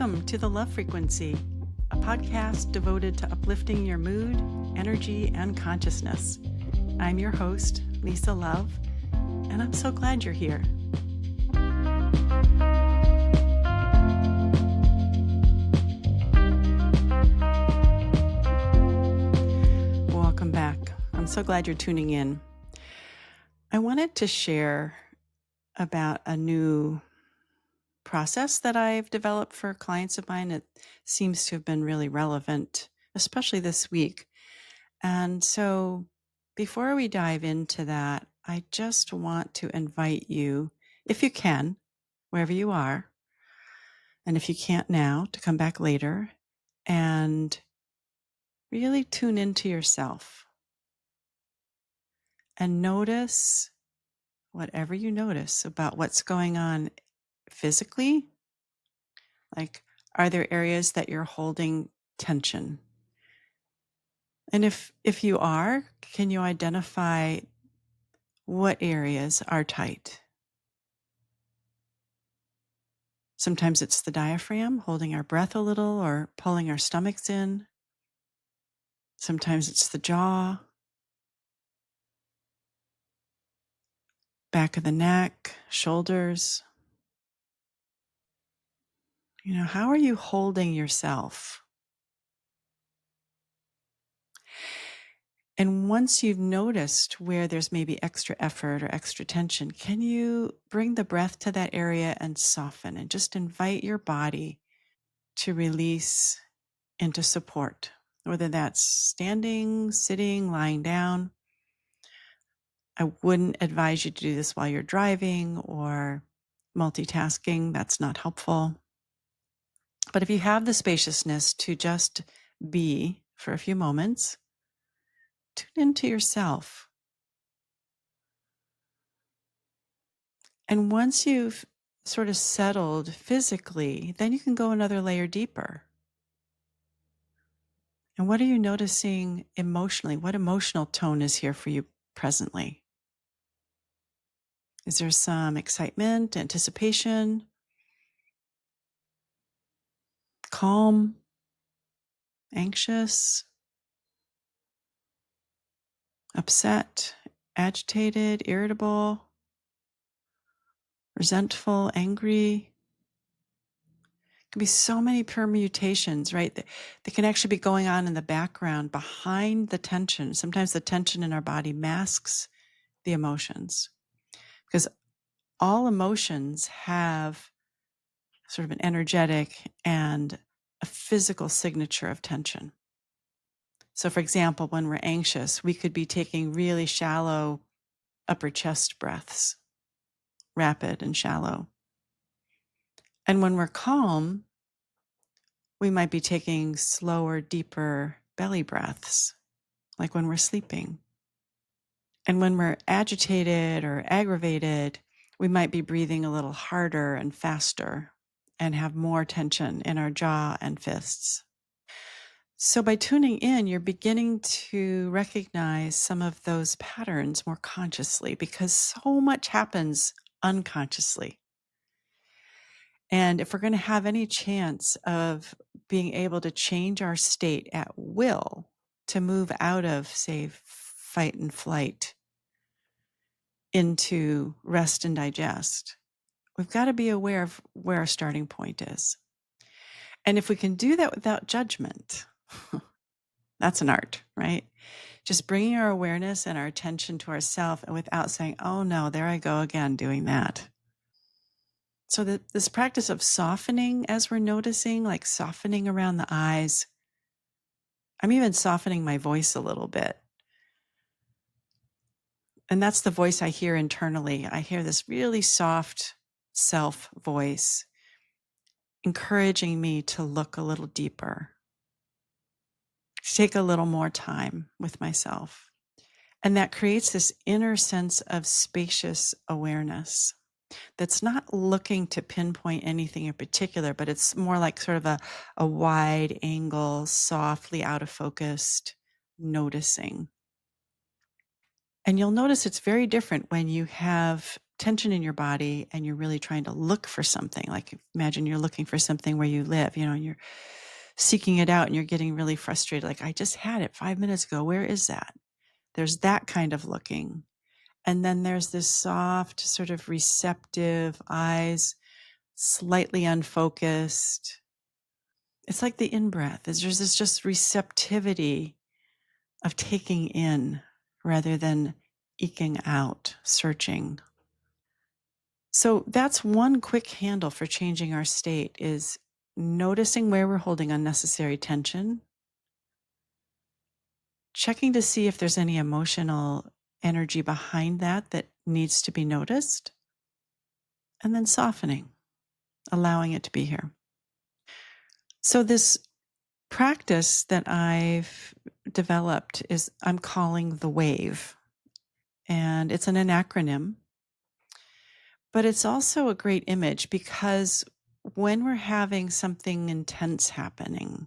Welcome to The Love Frequency, a podcast devoted to uplifting your mood, energy, and consciousness. I'm your host, Lisa Love, and I'm so glad you're here. Welcome back. I'm so glad you're tuning in. I wanted to share about a new process that I've developed for clients of mine. It seems to have been really relevant, especially this week. And so before we dive into that, I just want to invite you, if you can, wherever you are, and if you can't now, to come back later and really tune into yourself and notice whatever you notice about what's going on physically. Like, are there areas that you're holding tension? And if you are, can you identify what areas are tight? Sometimes it's the diaphragm, holding our breath a little or pulling our stomachs in. Sometimes it's the jaw, back of the neck, shoulders. How are you holding yourself? And once you've noticed where there's maybe extra effort or extra tension, can you bring the breath to that area and soften and just invite your body to release into support, whether that's standing, sitting, lying down. I wouldn't advise you to do this while you're driving or multitasking. That's not helpful. But if you have the spaciousness to just be for a few moments, tune into yourself. And once you've sort of settled physically, then you can go another layer deeper. And what are you noticing emotionally? What emotional tone is here for you presently? Is there some excitement, anticipation, calm, anxious, upset, agitated, irritable, resentful, angry? Can be so many permutations, right? That can actually be going on in the background behind the tension. Sometimes the tension in our body masks the emotions because all emotions have sort of an energetic and a physical signature of tension. So, for example, when we're anxious, we could be taking really shallow upper chest breaths, rapid and shallow. And when we're calm, we might be taking slower, deeper belly breaths, like when we're sleeping. And when we're agitated or aggravated, we might be breathing a little harder and faster and have more tension in our jaw and fists. So by tuning in, you're beginning to recognize some of those patterns more consciously because so much happens unconsciously. And if we're going to have any chance of being able to change our state at will to move out of, say, fight and flight into rest and digest, we've got to be aware of where our starting point is. And if we can do that without judgment, that's an art, right? Just bringing our awareness and our attention to ourselves and without saying, oh no, there I go again doing that. So this practice of softening as we're noticing, like softening around the eyes. I'm even softening my voice a little bit. And that's the voice I hear internally. I hear this really soft self voice encouraging me to look a little deeper, to take a little more time with myself. And that creates this inner sense of spacious awareness that's not looking to pinpoint anything in particular, but it's more like sort of a wide angle, softly out of focused noticing. And you'll notice it's very different when you have tension in your body and you're really trying to look for something, like imagine you're looking for something where you live, and you're seeking it out and you're getting really frustrated. Like, I just had it 5 minutes ago. Where is that? There's that kind of looking. And then there's this soft, sort of receptive eyes, slightly unfocused. It's like the in breath. There's this just receptivity of taking in rather than eking out, searching. So that's one quick handle for changing our state is noticing where we're holding unnecessary tension, checking to see if there's any emotional energy behind that that needs to be noticed, and then softening, allowing it to be here. So this practice that I've developed is I'm calling the WAVE, and it's an acronym, but it's also a great image because when we're having something intense happening,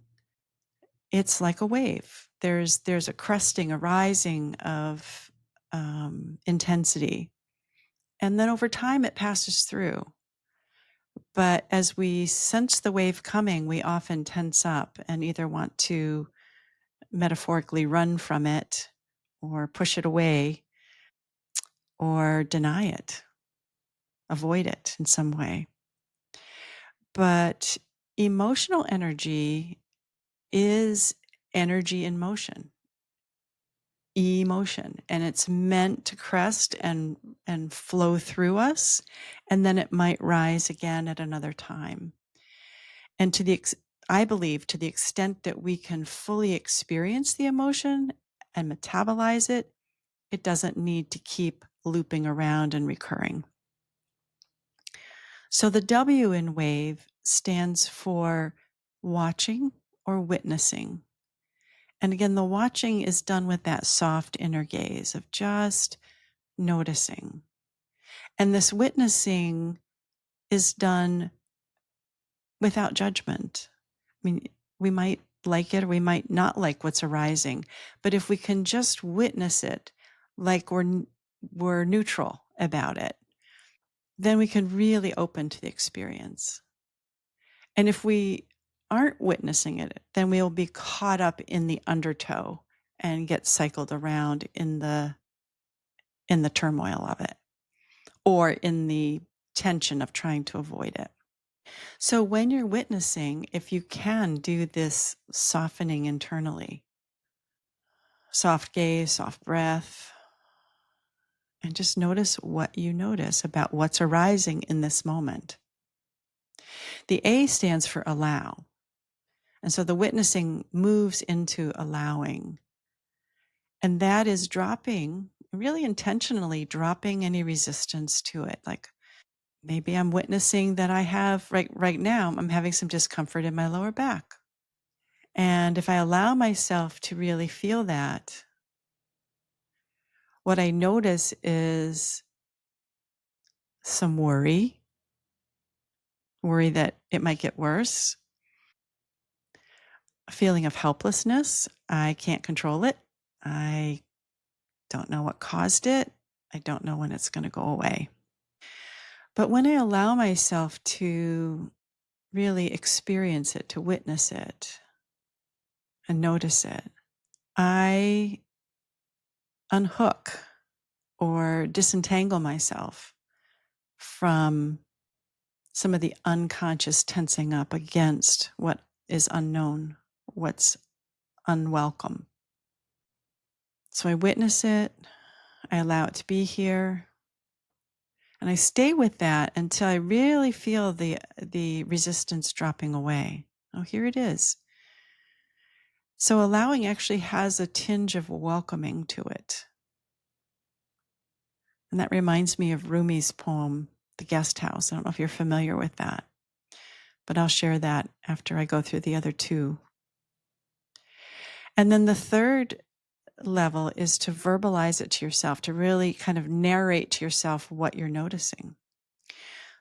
it's like a wave. There's a cresting, a rising of intensity, and then over time it passes through. But as we sense the wave coming, we often tense up and either want to metaphorically run from it or push it away or deny it, avoid it in some way. But emotional energy is energy in motion, emotion, and it's meant to crest and flow through us, and then it might rise again at another time. And I believe to the extent that we can fully experience the emotion and metabolize it, it doesn't need to keep looping around and recurring. So the W in WAVE stands for watching or witnessing. And again, the watching is done with that soft inner gaze of just noticing. And this witnessing is done without judgment. I mean, we might like it or we might not like what's arising, but if we can just witness it like we're neutral about it, then we can really open to the experience. And if we aren't witnessing it, then we'll be caught up in the undertow and get cycled around in the turmoil of it or in the tension of trying to avoid it. So when you're witnessing, if you can do this softening internally, soft gaze, soft breath, and just notice what you notice about what's arising in this moment. The A stands for allow. And so the witnessing moves into allowing. And that is dropping, really intentionally dropping any resistance to it. Like maybe I'm witnessing that I have right now, I'm having some discomfort in my lower back. And if I allow myself to really feel that, what I notice is some worry that it might get worse, a feeling of helplessness. I can't control it. I don't know what caused it. I don't know when it's going to go away. But when I allow myself to really experience it, to witness it, and notice it, I unhook or disentangle myself from some of the unconscious tensing up against what is unknown, what's unwelcome. So I witness it, I allow it to be here, and I stay with that until I really feel the resistance dropping away. Oh, here it is. So allowing actually has a tinge of welcoming to it. And that reminds me of Rumi's poem, The Guest House. I don't know if you're familiar with that, but I'll share that after I go through the other two. And then the third level is to verbalize it to yourself, to really kind of narrate to yourself what you're noticing.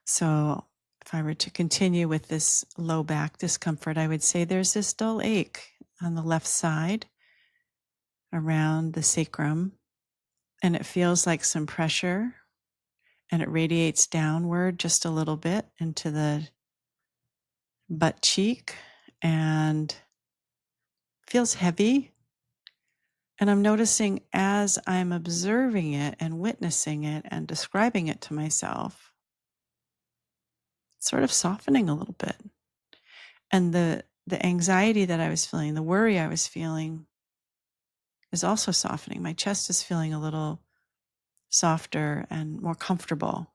So if I were to continue with this low back discomfort, I would say there's this dull ache on the left side around the sacrum, and it feels like some pressure and it radiates downward just a little bit into the butt cheek and feels heavy. And I'm noticing as I'm observing it and witnessing it and describing it to myself, sort of softening a little bit. And the anxiety that I was feeling, the worry I was feeling is also softening. My chest is feeling a little softer and more comfortable.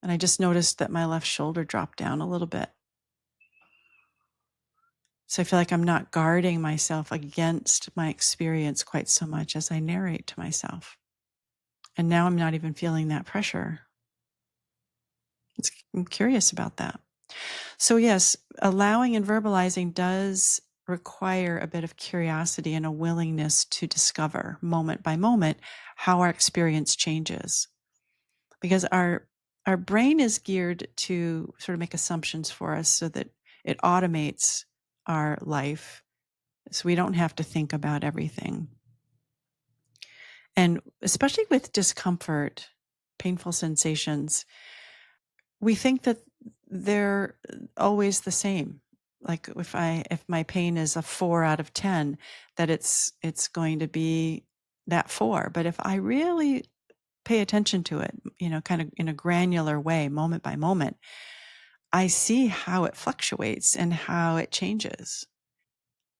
And I just noticed that my left shoulder dropped down a little bit. So I feel like I'm not guarding myself against my experience quite so much as I narrate to myself. And now I'm not even feeling that pressure. I'm curious about that. So, yes, allowing and verbalizing does require a bit of curiosity and a willingness to discover moment by moment how our experience changes. Because our brain is geared to sort of make assumptions for us so that it automates our life so we don't have to think about everything. And especially with discomfort, painful sensations, we think that they're always the same. Like if my pain is a 4 out of 10, that it's going to be that 4. But if I really pay attention to it, kind of in a granular way, moment by moment, I see how it fluctuates and how it changes.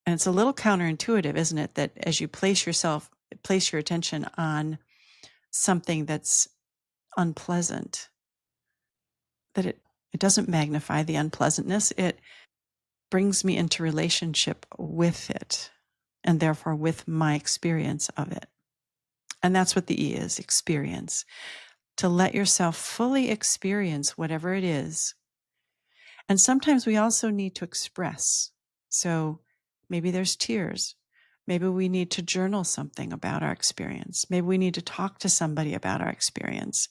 And it's a little counterintuitive, isn't it? That as you place your attention on something that's unpleasant, that it doesn't magnify the unpleasantness. It brings me into relationship with it and therefore with my experience of it. And that's what the E is, experience. To let yourself fully experience whatever it is. And sometimes we also need to express. So maybe there's tears. Maybe we need to journal something about our experience. Maybe we need to talk to somebody about our experience.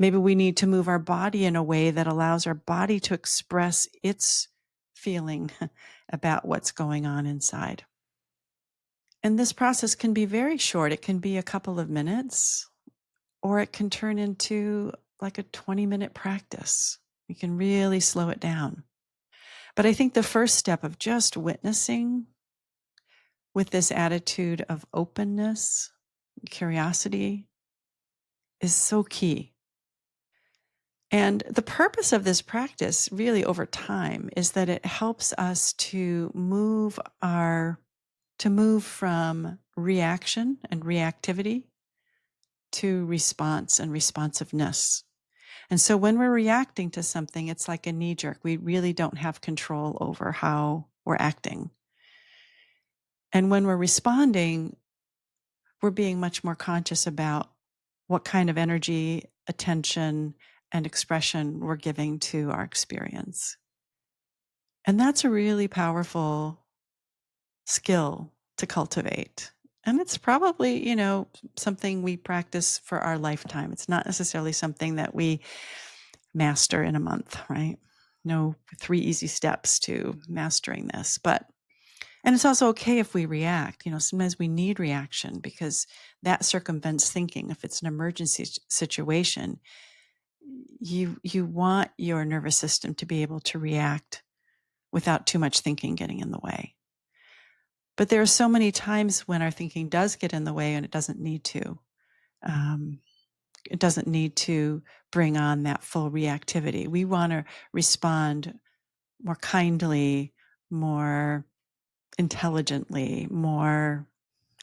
Maybe we need to move our body in a way that allows our body to express its feeling about what's going on inside. And this process can be very short. It can be a couple of minutes, or it can turn into like a 20-minute practice. You can really slow it down. But I think the first step of just witnessing with this attitude of openness, curiosity, is so key. And the purpose of this practice really over time is that it helps us to move from reaction and reactivity to response and responsiveness. And so when we're reacting to something, it's like a knee jerk. We really don't have control over how we're acting. And when we're responding, we're being much more conscious about what kind of energy, attention, and expression we're giving to our experience. And that's a really powerful skill to cultivate. And it's probably, something we practice for our lifetime. It's not necessarily something that we master in a month, right? No 3 easy steps to mastering this. And it's also okay if we react. Sometimes we need reaction because that circumvents thinking. If it's an emergency situation, you want your nervous system to be able to react without too much thinking getting in the way. But there are so many times when our thinking does get in the way and it doesn't need to. It doesn't need to bring on that full reactivity. We want to respond more kindly, more intelligently, more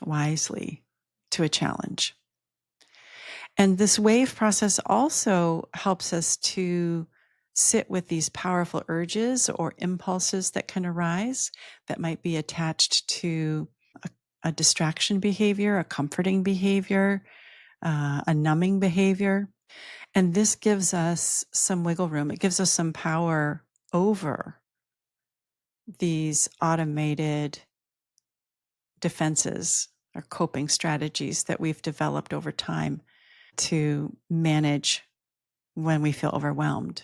wisely to a challenge. And this wave process also helps us to sit with these powerful urges or impulses that can arise that might be attached to a distraction behavior, a comforting behavior, a numbing behavior. And this gives us some wiggle room. It gives us some power over these automated defenses or coping strategies that we've developed over time to manage when we feel overwhelmed.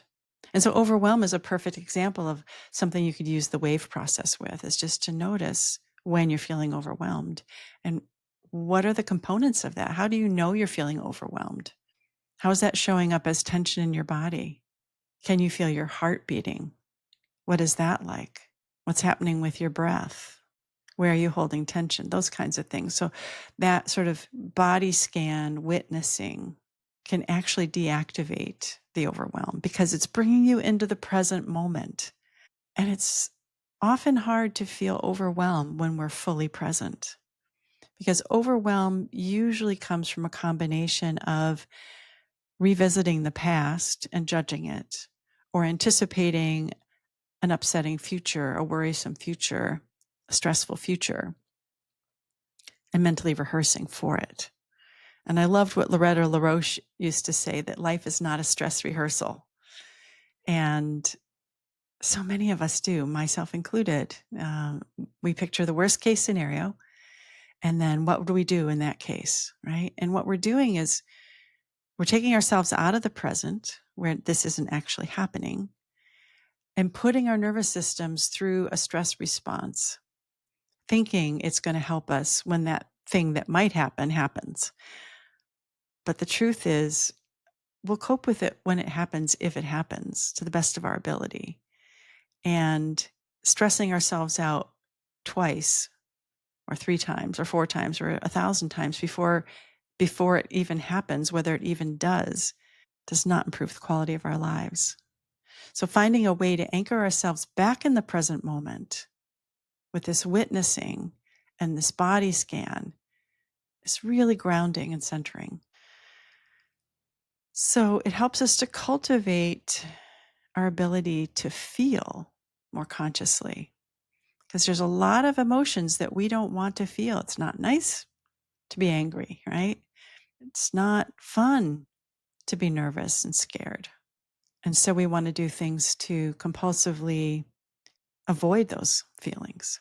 And so overwhelm is a perfect example of something you could use the WAVE process with, is just to notice when you're feeling overwhelmed and what are the components of that? How do you know you're feeling overwhelmed? How's that showing up as tension in your body? Can you feel your heart beating? What is that like? What's happening with your breath? Where are you holding tension? Those kinds of things. So that sort of body scan witnessing can actually deactivate the overwhelm because it's bringing you into the present moment. And it's often hard to feel overwhelmed when we're fully present because overwhelm usually comes from a combination of revisiting the past and judging it, or anticipating an upsetting future, a worrisome future, a stressful future, and mentally rehearsing for it. And I loved what Loretta LaRoche used to say, that life is not a stress rehearsal. And so many of us do, myself included. We picture the worst case scenario, and then what do we do in that case, right? And what we're doing is we're taking ourselves out of the present where this isn't actually happening and putting our nervous systems through a stress response, thinking it's going to help us when that thing that might happen happens. But the truth is, we'll cope with it when it happens, if it happens, to the best of our ability. And stressing ourselves out twice or 3 times or 4 times or 1,000 times before it even happens, whether it even does not improve the quality of our lives. So finding a way to anchor ourselves back in the present moment with this witnessing and this body scan is really grounding and centering. So it helps us to cultivate our ability to feel more consciously, because there's a lot of emotions that we don't want to feel. It's not nice to be angry, right? It's not fun to be nervous and scared. And so we want to do things to compulsively avoid those feelings.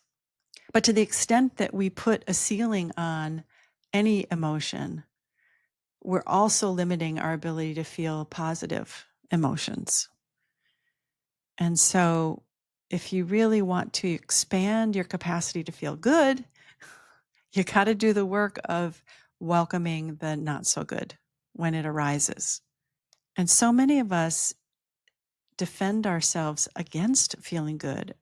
But to the extent that we put a ceiling on any emotion, we're also limiting our ability to feel positive emotions. And so if you really want to expand your capacity to feel good, you got to do the work of welcoming the not so good when it arises. And so many of us defend ourselves against feeling good,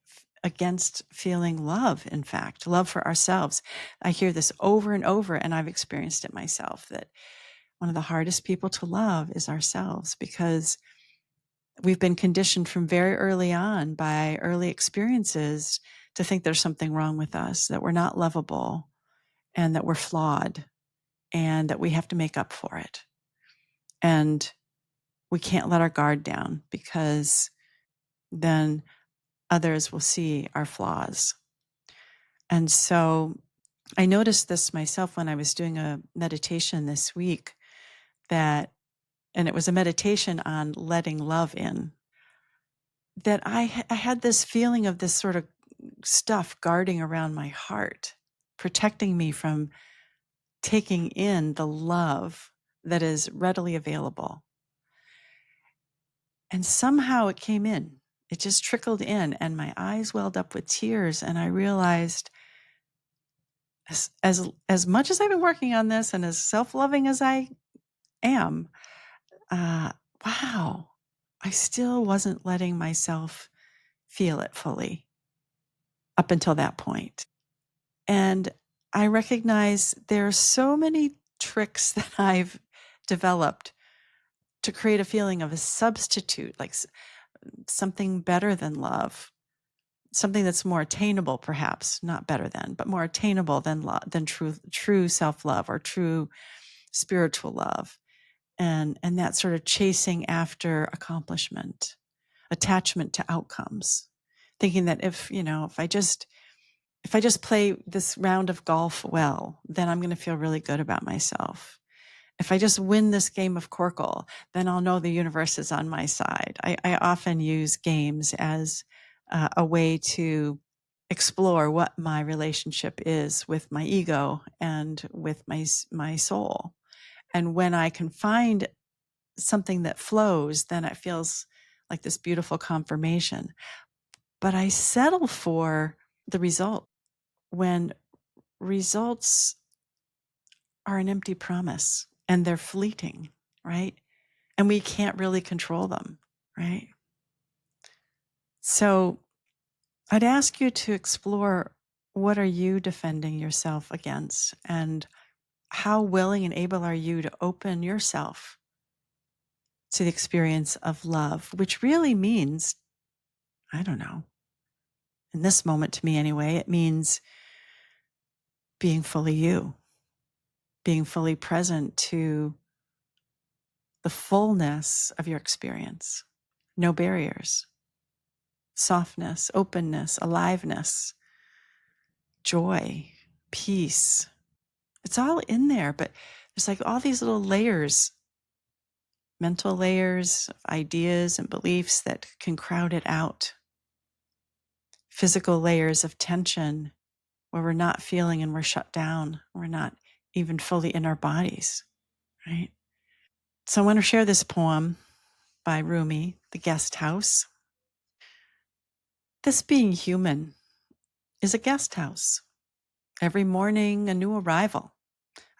against feeling love, in fact, love for ourselves. I hear this over and over, and I've experienced it myself, that one of the hardest people to love is ourselves, because we've been conditioned from very early on by early experiences to think there's something wrong with us, that we're not lovable, and that we're flawed, and that we have to make up for it. And we can't let our guard down, because then others will see our flaws. And so I noticed this myself when I was doing a meditation this week, and it was a meditation on letting love in, that I had this feeling of this sort of stuff guarding around my heart, protecting me from taking in the love that is readily available. And somehow it came in. It just trickled in, and my eyes welled up with tears, and I realized, as much as I've been working on this and as self-loving as I am, wow, I still wasn't letting myself feel it fully up until that point. And I recognize there are so many tricks that I've developed to create a feeling of a substitute, like something better than love, something that's more attainable, perhaps not better than, but more attainable than than true self-love or true spiritual love. And that sort of chasing after accomplishment, attachment to outcomes, thinking that if I just play this round of golf well, then I'm going to feel really good about myself. If I just win this game of Corkle, then I'll know the universe is on my side. I often use games as a way to explore what my relationship is with my ego and with my soul. And when I can find something that flows, then it feels like this beautiful confirmation. But I settle for the result when results are an empty promise and they're fleeting, right? and we can't really control them, right? So I'd ask you to explore, what are you defending yourself against? And how willing and able are you to open yourself to the experience of love, which really means, I don't know, in this moment to me anyway, it means being fully you, being fully present to the fullness of your experience. No barriers, softness, openness, aliveness, joy, peace. It's all in there, but there's like all these little layers, mental layers of ideas and beliefs that can crowd it out. Physical layers of tension where we're not feeling and we're shut down. We're not even fully in our bodies, right? So I want to share this poem by Rumi, The Guest House. This being human is a guest house. Every morning, a new arrival,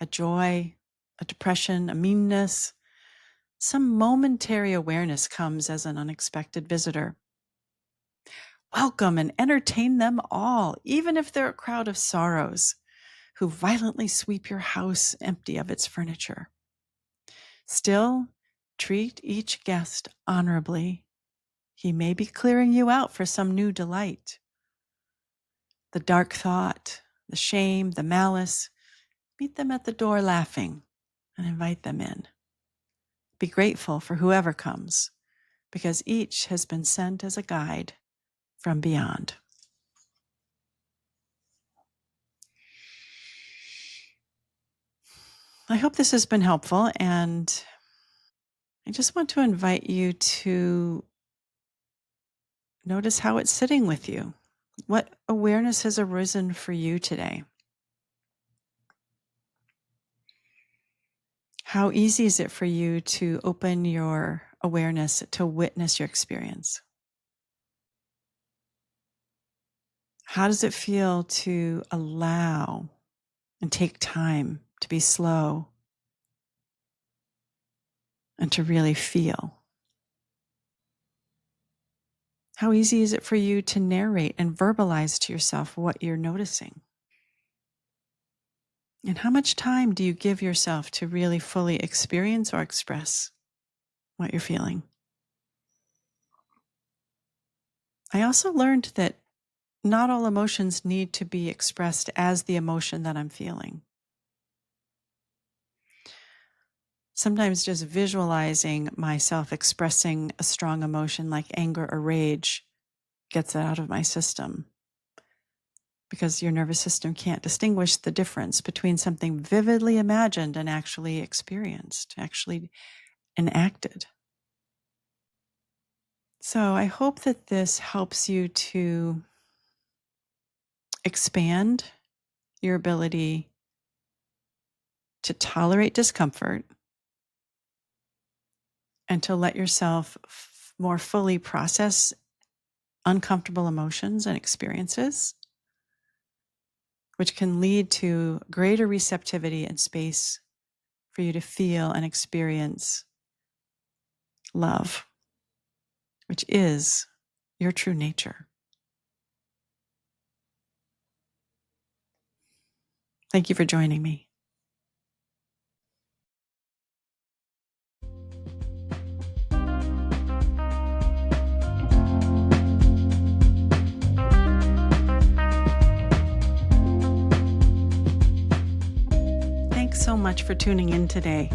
a joy, a depression, a meanness. Some momentary awareness comes as an unexpected visitor. Welcome and entertain them all, even if they're a crowd of sorrows who violently sweep your house empty of its furniture. Still, treat each guest honorably. He may be clearing you out for some new delight. The dark thought, the shame, the malice, meet them at the door laughing and invite them in. Be grateful for whoever comes, because each has been sent as a guide from beyond. I hope this has been helpful, and I just want to invite you to notice how it's sitting with you. What awareness has arisen for you today? How easy is it for you to open your awareness to witness your experience? How does it feel to allow and take time to be slow and to really feel? How easy is it for you to narrate and verbalize to yourself what you're noticing? And how much time do you give yourself to really fully experience or express what you're feeling? I also learned that not all emotions need to be expressed as the emotion that I'm feeling. Sometimes just visualizing myself expressing a strong emotion like anger or rage gets it out of my system, because your nervous system can't distinguish the difference between something vividly imagined and actually experienced, actually enacted. So I hope that this helps you to expand your ability to tolerate discomfort and to let yourself more fully process uncomfortable emotions and experiences, which can lead to greater receptivity and space for you to feel and experience love, which is your true nature. Thank you for joining me. Thanks so much for tuning in today.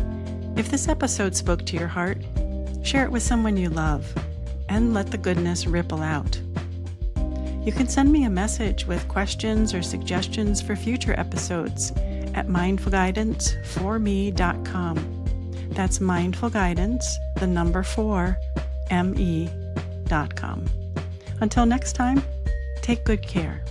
If this episode spoke to your heart, share it with someone you love and let the goodness ripple out. You can send me a message with questions or suggestions for future episodes at mindfulguidanceforme.com. That's mindfulguidance, the number 4, me.com. Until next time, take good care.